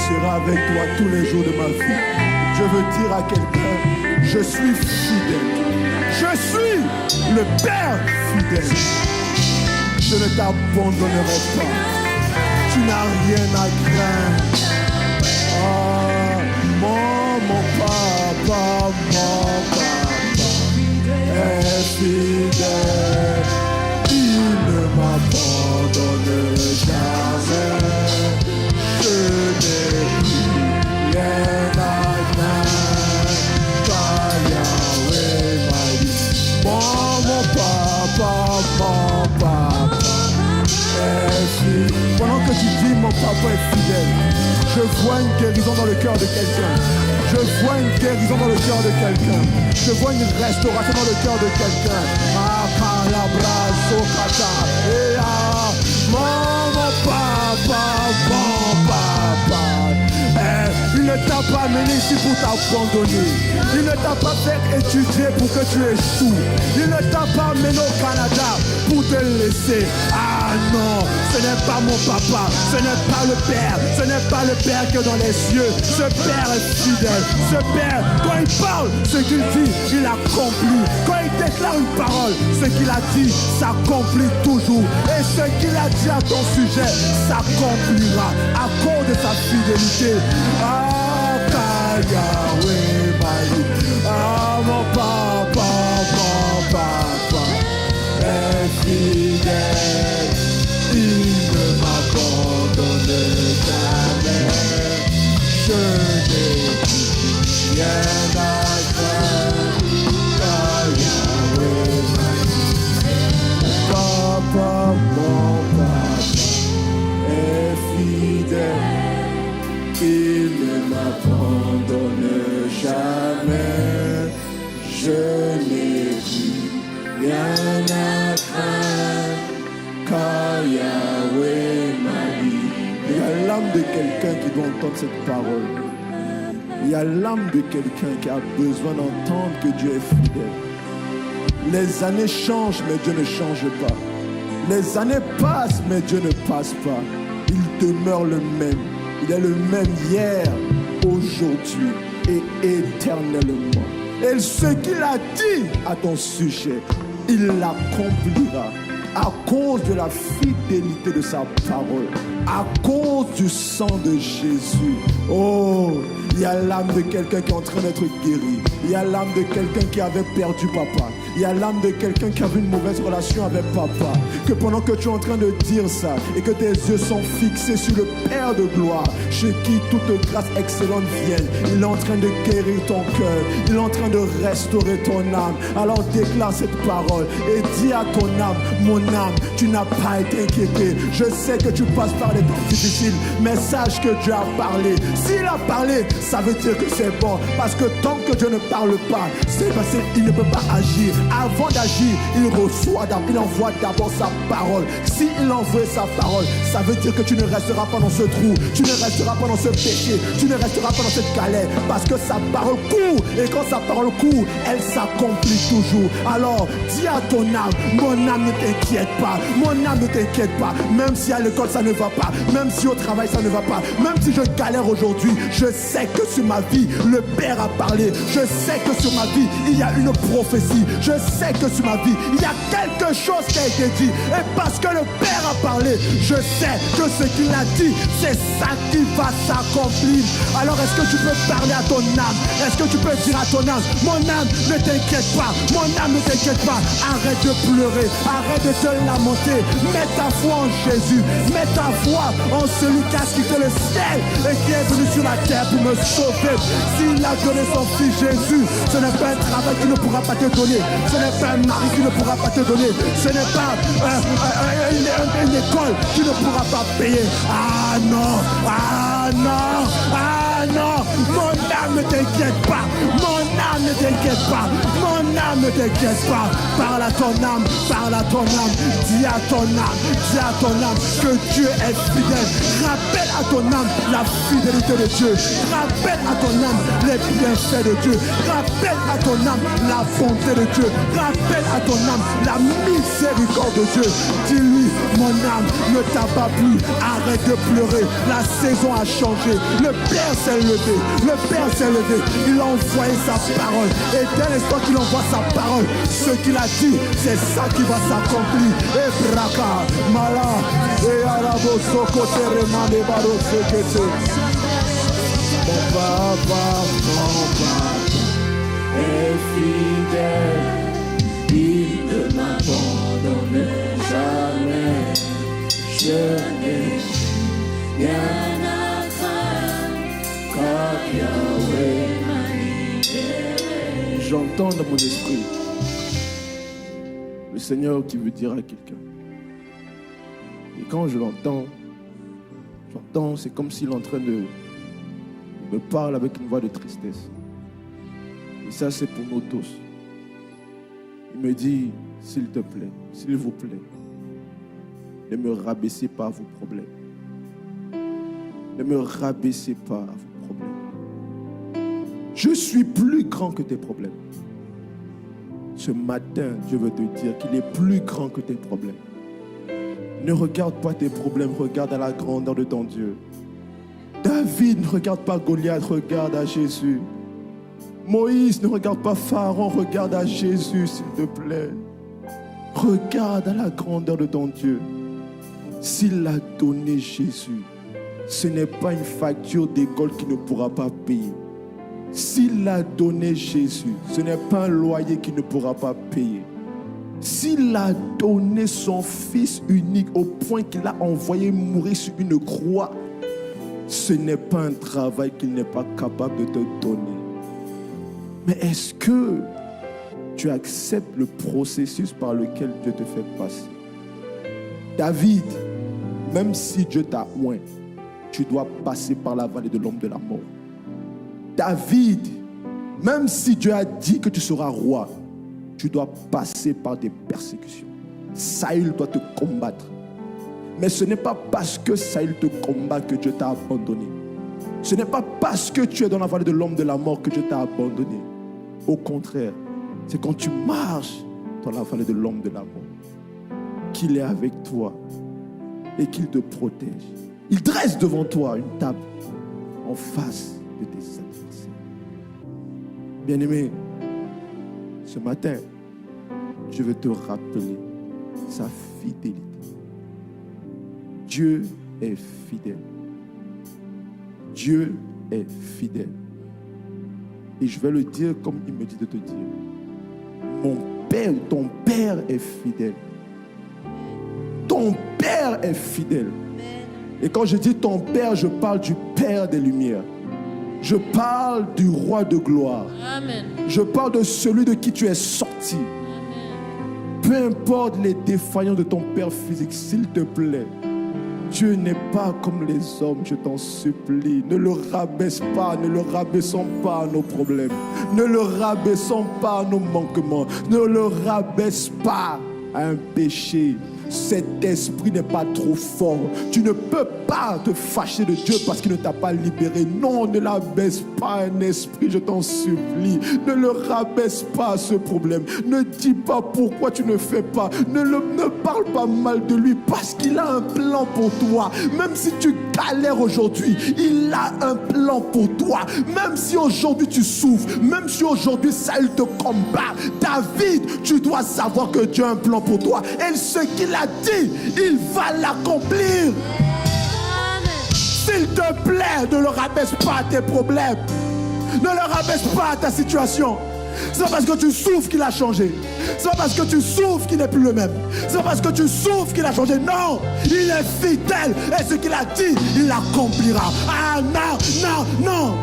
serai avec toi tous les jours de ma vie. Je veux dire à quelqu'un, je suis fidèle. Je suis le Père fidèle. Je ne t'abandonnerai pas. Tu n'as rien à craindre. Ah, mon papa est fidèle. Il ne m'abandonne jamais. Je n'ai plus rien à craindre. Car Yahweh m'a dit, mon papa est fidèle. Pendant que tu dis mon papa est fidèle, je vois une guérison dans le cœur de quelqu'un. Je vois une guérison dans le cœur de quelqu'un. Je vois une restauration dans le cœur de quelqu'un. Mon papa. Il ne t'a pas amené ici pour t'abandonner. Il ne t'a pas fait étudier pour que tu échoues. Il ne t'a pas amené au Canada pour te laisser. Ah non, ce n'est pas mon papa, ce n'est pas le Père, ce n'est pas le Père qui est dans les cieux. Ce Père est fidèle. Ce Père, quand il parle, ce qu'il dit, il accomplit. Quand il déclare une parole, ce qu'il a dit s'accomplit toujours. Et ce qu'il a dit à ton sujet s'accomplira à cause de sa fidélité. Ah, Yahweh m'a dit, ah, mon papa est fidèle. Il ne m'abandonne jamais. Je n'ai rien à craindre. Car Yahweh m'a dit, papa, mon papa est fidèle. Il ne m'abandonne jamais. Je n'ai plus rien à craindre. Car Yahweh m'a dit. Il y a l'âme de quelqu'un qui doit entendre cette parole. Il y a l'âme de quelqu'un qui a besoin d'entendre que Dieu est fidèle. Les années changent, mais Dieu ne change pas. Les années passent, mais Dieu ne passe pas. Il demeure le même. Il est le même hier, aujourd'hui et éternellement. Et ce qu'il a dit à ton sujet, il l'accomplira à cause de la fidélité de sa parole, à cause du sang de Jésus. Oh, il y a l'âme de quelqu'un qui est en train d'être guéri. Il y a l'âme de quelqu'un qui avait perdu papa. Il y a l'âme de quelqu'un qui avait une mauvaise relation avec papa. Que pendant que tu es en train de dire ça et que tes yeux sont fixés sur le Père de gloire, chez qui toute grâce excellente vient, il est en train de guérir ton cœur. Il est en train de restaurer ton âme. Alors déclare cette parole et dis à ton âme, mon âme, tu n'as pas été inquiété. Je sais que tu passes par des temps difficiles, mais sache que Dieu a parlé. S'il a parlé, ça veut dire que c'est bon. Parce que tant que Dieu ne parle pas, c'est parce qu'il ne peut pas agir. Avant d'agir, il reçoit, il envoie d'abord sa parole. S'il envoie sa parole, ça veut dire que tu ne resteras pas dans ce trou, tu ne resteras pas dans ce péché, tu ne resteras pas dans cette galère, parce que sa parole court, et quand sa parole court, elle s'accomplit toujours. Alors, dis à ton âme, mon âme ne t'inquiète pas, mon âme ne t'inquiète pas, même si à l'école ça ne va pas, même si au travail ça ne va pas, même si je galère aujourd'hui, je sais que sur ma vie, le Père a parlé, je sais que sur ma vie, il y a une prophétie, je sais que sur ma vie, il y a quelque chose qui a été dit. Et parce que le Père a parlé, je sais que ce qu'il a dit, c'est ça qui va s'accomplir. Alors est-ce que tu peux parler à ton âme? Est-ce que tu peux dire à ton âme, mon âme, ne t'inquiète pas, mon âme, ne t'inquiète pas. Arrête de pleurer, arrête de te lamenter. Mets ta foi en Jésus, mets ta foi en celui qui a quitté le ciel et qui est venu sur la terre pour me sauver. S'il a donné son fils Jésus, ce n'est pas un travail qui ne pourra pas te donner, ce n'est pas un mari qui ne pourra pas te donner, ce n'est pas une école qui ne pourra pas payer. Ah non, ah non, ah non, mon âme ne t'inquiète pas, mon âme ne t'inquiète pas, mon âme ne t'inquiète pas. Parle à ton âme, parle à ton âme, dis à ton âme, dis à ton âme que Dieu est fidèle. Rappelle à ton âme la fidélité de Dieu, rappelle à ton âme les bienfaits de Dieu, rappelle à ton âme la bonté de Dieu, rappelle à ton âme la miséricorde miséricorde de Dieu. Dis-lui, mon âme, ne t'abat plus. Arrête de pleurer. La saison a changé. Le Père s'est levé. Le Père s'est levé. Il a envoyé sa parole. Et dès l'instant qu'il envoie sa parole, ce qu'il a dit, c'est ça qui va s'accomplir. Et braka, mala, et arabo, soko, terema, de baro, sekete. Mon papa est fidèle. Il ne m'abandonne jamais. Je n'ai rien à craindre, car Yahweh m'a libéré. J'entends dans mon esprit le Seigneur qui veut dire à quelqu'un. Et quand je l'entends, c'est comme s'il est en train de me parler avec une voix de tristesse. Et ça, c'est pour nous tous. Il me dit, s'il te plaît, s'il vous plaît, ne me rabaissez pas à vos problèmes. Ne me rabaissez pas à vos problèmes. Je suis plus grand que tes problèmes. Ce matin, je veux te dire qu'il est plus grand que tes problèmes. Ne regarde pas tes problèmes, regarde à la grandeur de ton Dieu. David, ne regarde pas Goliath, regarde à Jésus. Moïse, ne regarde pas Pharaon, regarde à Jésus, s'il te plaît. Regarde à la grandeur de ton Dieu. S'il a donné Jésus, ce n'est pas une facture d'école qu'il ne pourra pas payer. S'il a donné Jésus, ce n'est pas un loyer qu'il ne pourra pas payer. S'il a donné son Fils unique au point qu'il a envoyé mourir sur une croix, ce n'est pas un travail qu'il n'est pas capable de te donner. Mais est-ce que tu acceptes le processus par lequel Dieu te fait passer? David, même si Dieu t'a oint, tu dois passer par la vallée de l'ombre de la mort. David, même si Dieu a dit que tu seras roi, tu dois passer par des persécutions. Saül doit te combattre. Mais ce n'est pas parce que Saül te combat que Dieu t'a abandonné. Ce n'est pas parce que tu es dans la vallée de l'ombre de la mort que Dieu t'a abandonné. Au contraire, c'est quand tu marches dans la vallée de l'ombre de la mort qu'il est avec toi et qu'il te protège. Il dresse devant toi une table en face de tes adversaires. Bien-aimé, ce matin, je veux te rappeler sa fidélité. Dieu est fidèle. Dieu est fidèle. Et je vais le dire comme il me dit de te dire. Mon Père, ton Père est fidèle. Ton Père est fidèle. Et quand je dis ton Père, je parle du Père des Lumières. Je parle du Roi de gloire. Amen. Je parle de celui de qui tu es sorti. Amen. Peu importe les défaillances de ton Père physique, s'il te plaît, Dieu n'est pas comme les hommes, je t'en supplie. Ne le rabaisse pas, ne le rabaissons pas à nos problèmes. Ne le rabaissons pas à nos manquements. Ne le rabaisse pas à un péché. Cet esprit n'est pas trop fort. Tu ne peux pas te fâcher de Dieu parce qu'il ne t'a pas libéré. Non, ne l'abaisse pas un esprit, je t'en supplie. Ne le rabaisse pas ce problème. Ne dis pas pourquoi tu ne fais pas. Ne parle pas mal de lui parce qu'il a un plan pour toi. Même si tu galères aujourd'hui, il a un plan pour toi. Même si aujourd'hui tu souffres, même si aujourd'hui Saül te combat, David, tu dois savoir que Dieu a un plan pour toi. Et ce qu'il a dit, il va l'accomplir. S'il te plaît, ne le rabaisse pas à tes problèmes. Ne le rabaisse pas à ta situation. C'est pas parce que tu souffres qu'il a changé. C'est pas parce que tu souffres qu'il n'est plus le même. C'est pas parce que tu souffres qu'il a changé. Non, il est fidèle. Et ce qu'il a dit, il l'accomplira. Ah non, non, non.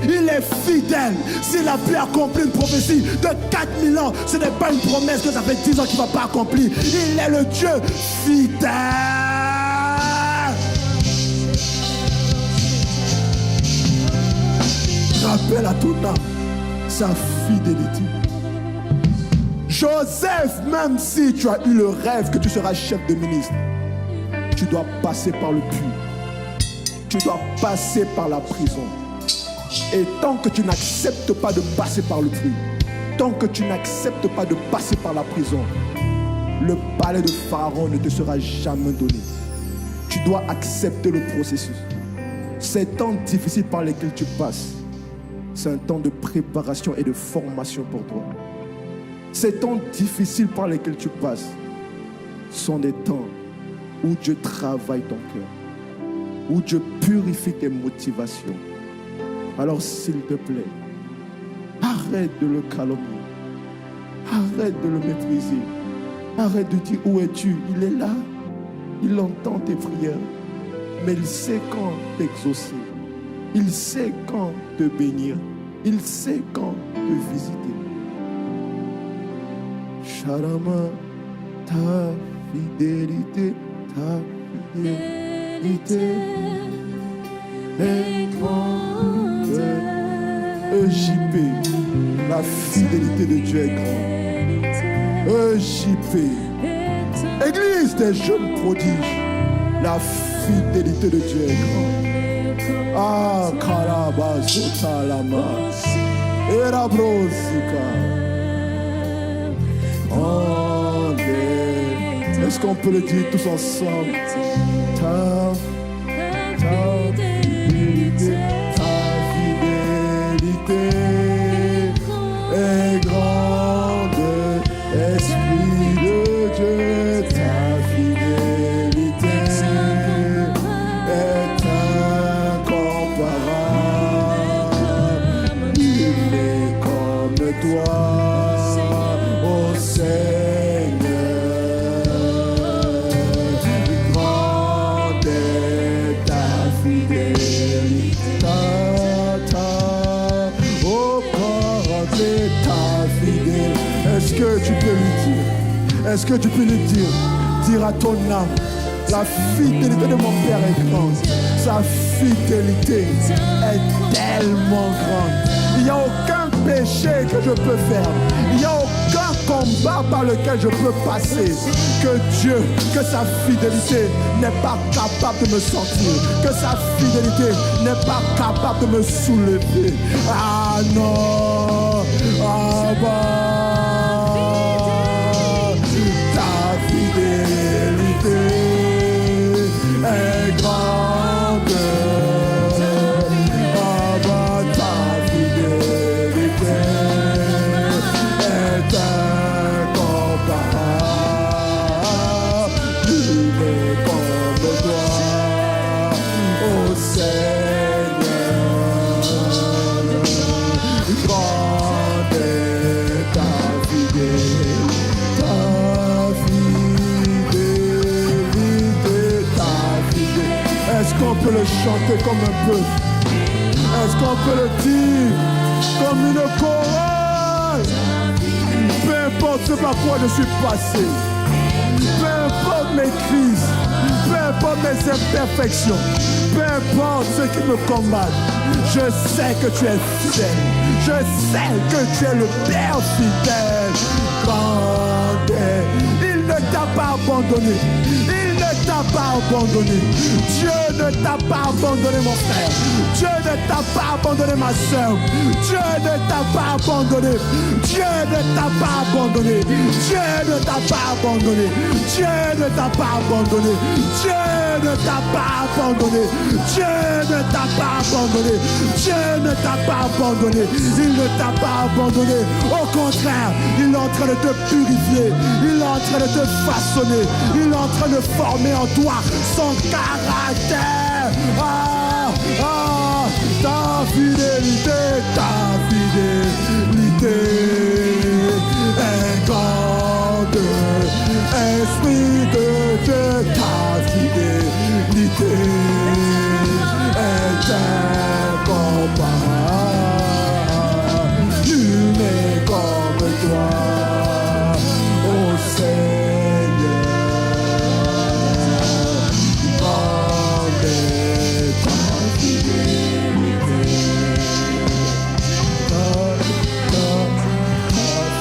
Il est fidèle. S'il a pu accomplir une prophétie de 4000 ans, ce n'est pas une promesse que ça fait 10 ans qu'il ne va pas accomplir. Il est le Dieu fidèle. Rappelle à ton âme sa fidélité. Joseph, même si tu as eu le rêve que tu seras chef de ministre, tu dois passer par le puits. Tu dois passer par la prison. Et tant que tu n'acceptes pas de passer par le puits, tant que tu n'acceptes pas de passer par la prison, le palais de Pharaon ne te sera jamais donné. Tu dois accepter le processus. Ces temps difficiles par lesquels tu passes, c'est un temps de préparation et de formation pour toi. Ces temps difficiles par lesquels tu passes sont des temps où Dieu travaille ton cœur, où Dieu purifie tes motivations. Alors s'il te plaît, arrête de le calomnier, arrête de le mépriser, arrête de dire où es-tu? Il est là, il entend tes prières, mais il sait quand t'exaucer, il sait quand te bénir, il sait quand te visiter. Sharama, ta fidélité est grande. EJP, la fidélité de Dieu est grande. EJP, Église des jeunes prodiges, la fidélité de Dieu est grande. Ah, Karabazotalama, Erabrosika. Est-ce qu'on peut le dire tous ensemble? Ta fidélité est grande, Esprit de Dieu, ta fidélité est incomparable. Il est comme toi, ô Seigneur. Grande est ta fidélité, oh, grande est ta fidélité. Est-ce que tu peux lui dire? Est-ce que tu peux lui dire? Dire à ton âme, la fidélité de mon Père est grande. Sa fidélité est tellement grande. Il n'y a aucun péché que je peux faire. Il n'y a aucun combat par lequel je peux passer que Dieu, que sa fidélité n'est pas capable de me sortir, que sa fidélité n'est pas capable de me soulever. Ah non, ah bah, ta fidélité est grande. Ah bah, ta fidélité est incomparable. Il est comme toi, ô Seigneur. Grande est ta fidélité, Est-ce qu'on peut le chanter comme un peu? Est-ce qu'on peut le dire comme une chorale? Peu importe ce par quoi je suis passé, peu importe mes crises, peu importe mes imperfections, peu importe ce qui me combat, je sais que tu es fidèle. Je sais que tu es le Père fidèle. Grande est, il ne t'a pas abandonné. Il ne t'a pas abandonné. Dieu ne t'a pas abandonné, mon frère. Dieu ne t'a pas abandonné, ma soeur. Dieu ne t'a pas abandonné. Dieu ne t'a pas abandonné. Dieu ne t'a pas abandonné. Dieu ne t'a pas abandonné. Dieu ne t'a pas abandonné. Dieu ne t'a pas abandonné. Dieu ne t'a pas abandonné. Il ne t'a pas abandonné. Au contraire, il est en train de te purifier. Il est en train de te façonner. Il est en train de former en toi son caractère. Ah, ah, ta fidélité est grande. Esprit de Dieu, ta fidélité est incomparable. Tu n'es comme toi, ô Seigneur. Grande est ta fidélité, ta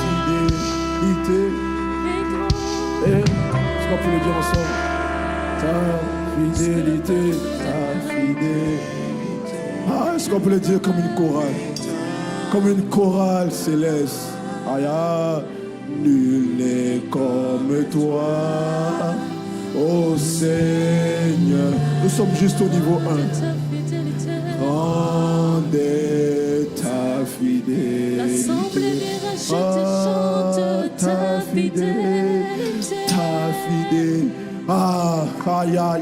fidélité. Est-ce qu'on peut le dire ensemble? Ta fidélité, ta fidélité. Ah, est-ce qu'on peut le dire comme une chorale? Comme une chorale céleste. Aya, nul n'est comme toi, ô Seigneur. Nous sommes juste au niveau 1. Grande est ta fidélité. L'assemblée rachète chante ta fidélité. Ta fidélité. Ah,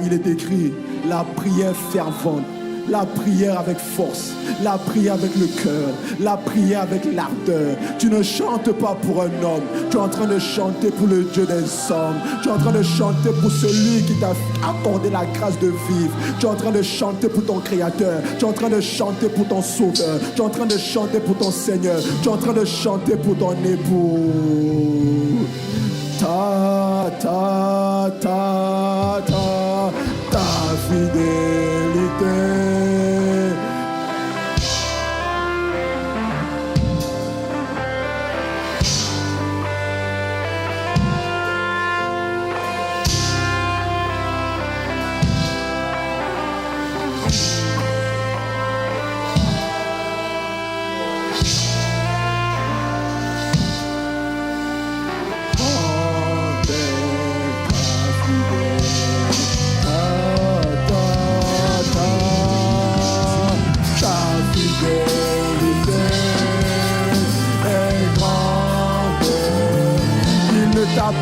il est écrit, la prière fervente, la prière avec force, la prière avec le cœur, la prière avec l'ardeur. Tu ne chantes pas pour un homme, tu es en train de chanter pour le Dieu des hommes. Tu es en train de chanter pour celui qui t'a accordé la grâce de vivre. Tu es en train de chanter pour ton Créateur. Tu es en train de chanter pour ton Sauveur. Tu es en train de chanter pour ton Seigneur. Tu es en train de chanter pour ton époux. Ta fidélité.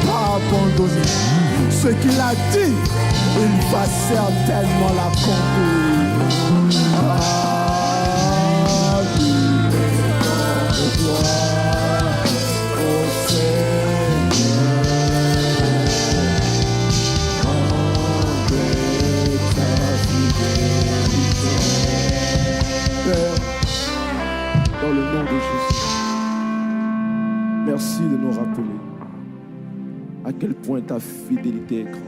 Pas abandonné. Ce qu'il a dit, il va certainement l'accomplir. Ah, il est de toi, ô Seigneur. Grande est ta fidélité. Père, dans le nom de Jésus, merci de nous rappeler à quel point ta fidélité est grande,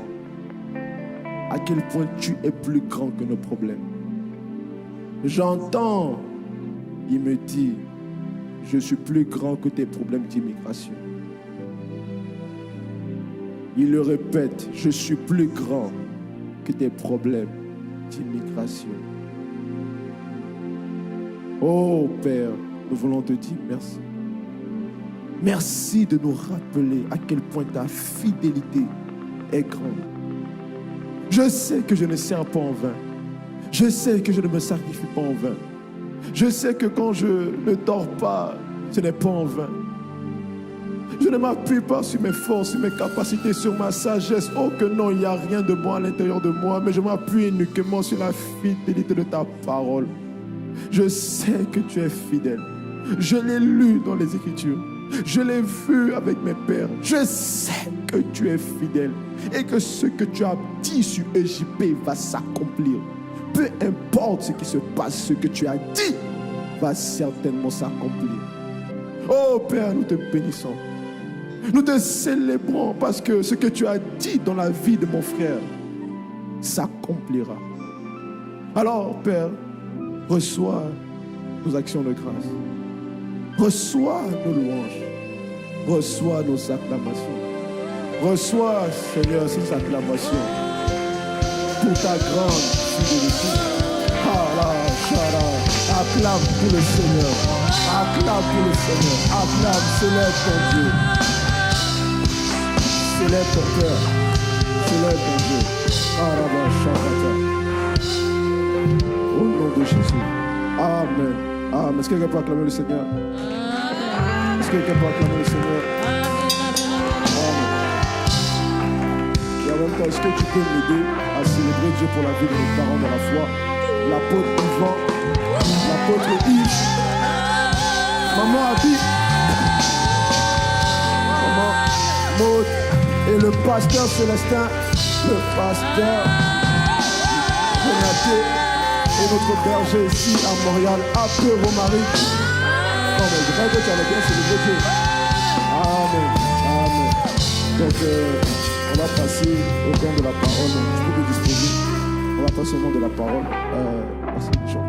à quel point tu es plus grand que nos problèmes. J'entends, il me dit, je suis plus grand que tes problèmes d'immigration. Il le répète, je suis plus grand que tes problèmes d'immigration. Oh Père, nous voulons te dire merci. Merci de nous rappeler à quel point ta fidélité est grande. Je sais que je ne sers pas en vain. Je sais que je ne me sacrifie pas en vain. Je sais que quand je ne dors pas, ce n'est pas en vain. Je ne m'appuie pas sur mes forces, sur mes capacités, sur ma sagesse. Oh que non, il n'y a rien de bon à l'intérieur de moi, mais je m'appuie uniquement sur la fidélité de ta parole. Je sais que tu es fidèle. Je l'ai lu dans les Écritures. Je l'ai vu avec mes pères. Je sais que tu es fidèle et que ce que tu as dit sur EJP va s'accomplir. Peu importe ce qui se passe, ce que tu as dit va certainement s'accomplir. Oh Père, nous te bénissons. Nous te célébrons parce que ce que tu as dit dans la vie de mon frère s'accomplira. Alors Père, reçois nos actions de grâce. Reçois nos louanges, reçois nos acclamations. Reçois, Seigneur, ces acclamations pour ta grande fidélité. Acclame pour le Seigneur, acclame pour le Seigneur, acclame, célèbre ton Dieu. Célèbre ton Père, célèbre ton Dieu. Au nom de Jésus. Amen. Amen. Est-ce que quelqu'un peut acclamer le Seigneur? Est-ce que quelqu'un peut acclamer le Seigneur? Amen. Et en même temps, est-ce que tu peux m'aider à célébrer Dieu pour la vie de nos parents dans la foi? L'apôtre Yvan, l'apôtre Yves, maman Abby, maman Maud et le pasteur Célestin, le pasteur Renaté. Et notre berger ici à Montréal, appelez vos maris. Non mais je rêve que tu allais bien célébrer Dieu. Amen. Amen. Donc on va passer au don de la parole. Donc, je peux te disposer. On va passer au nom de la parole. Merci, chante.